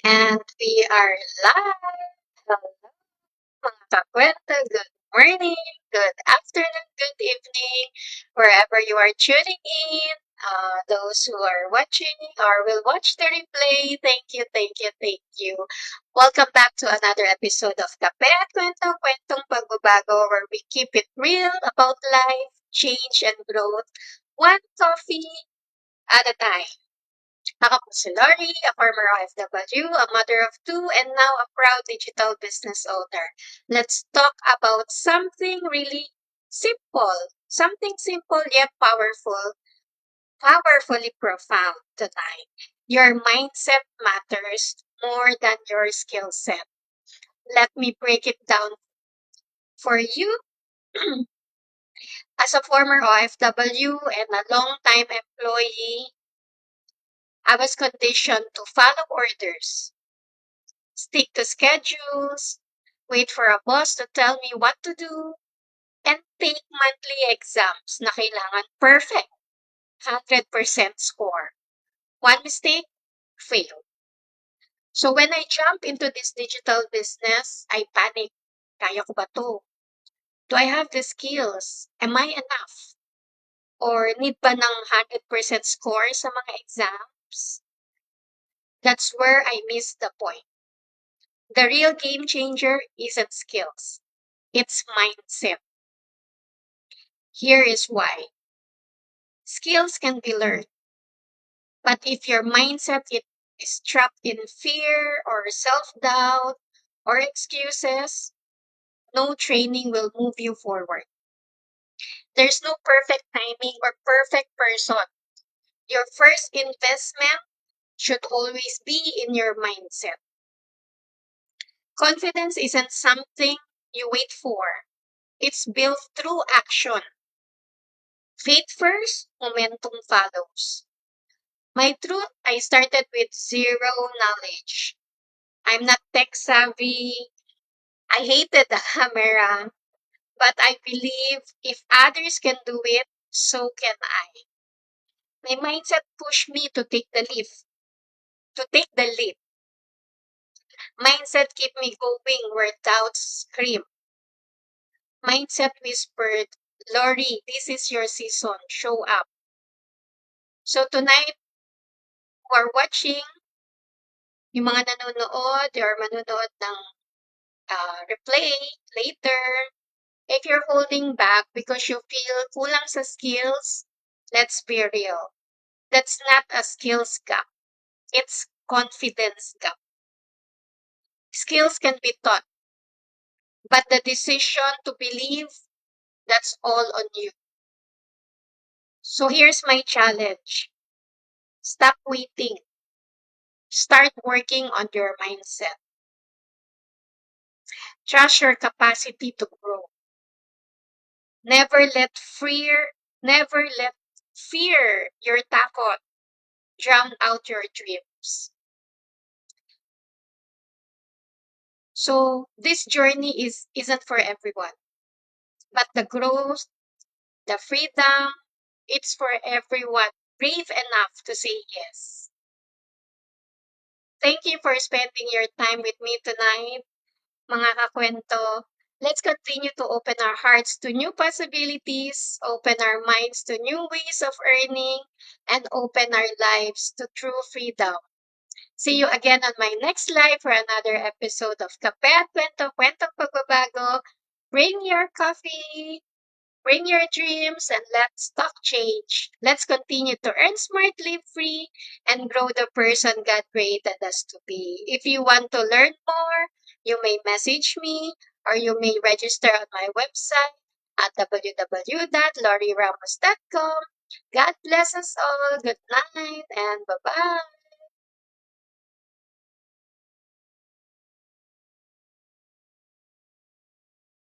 And we are live. Hello, mga kakwento. Good morning, good afternoon, good evening, wherever you are tuning in. Those who are watching or will watch the replay, thank you, thank you, thank you. Welcome back to another episode of Kape at Kwento, Kwentong Pagbabago, where we keep it real about life, change, and growth, one coffee at a time. Ako po si Lori, a former OFW, a mother of two, and now a proud digital business owner. Let's talk about something really simple yet powerfully profound tonight. Your mindset matters more than your skill set. Let me break it down for you. As a former OFW and a long-time employee, I was conditioned to follow orders, stick to schedules, wait for a boss to tell me what to do, and take monthly exams na kailangan perfect, 100% score. One mistake, fail. So when I jump into this digital business, I panic. Kaya ko ba to? Do I have the skills? Am I enough? Or need ba ng 100% score sa mga exams? That's where I missed the point. The real game changer isn't skills. It's mindset. Here is why. Skills can be learned, but if your mindset is trapped in fear or self-doubt or excuses, no training will move you forward. There's no perfect timing or perfect person. Your first investment should always be in your mindset. Confidence isn't something you wait for. It's built through action. Faith first, momentum follows. My truth, I started with zero knowledge. I'm not tech savvy. I hated the camera, but I believe if others can do it, so can I. My mindset pushed me to take the leap. To take the leap. Mindset kept me going where doubts scream. Mindset whispered, Lori, this is your season. Show up. So tonight, who are watching, yung mga nanonood or manonood ng replay later, if you're holding back because you feel kulang sa skills, let's be real. That's not a skills gap. It's confidence gap. Skills can be taught, but the decision to believe, that's all on you. So here's my challenge. Stop waiting. Start working on your mindset. Trust your capacity to grow. Never let fear, your takot, drown out your dreams. So this journey isn't for everyone, but the growth, the freedom, it's for everyone brave enough to say yes. Thank you for spending your time with me tonight, mga kakwento. Let's continue to open our hearts to new possibilities, open our minds to new ways of earning, and open our lives to true freedom. See you again on my next live for another episode of Kape at Kwento, Kwentong Pagbabago. Bring your coffee, bring your dreams, and let's talk change. Let's continue to earn smart, live free, and grow the person God created us to be. If you want to learn more, you may message me or you may register on my website at www.loriramos.com. God bless us all. Good night and bye-bye.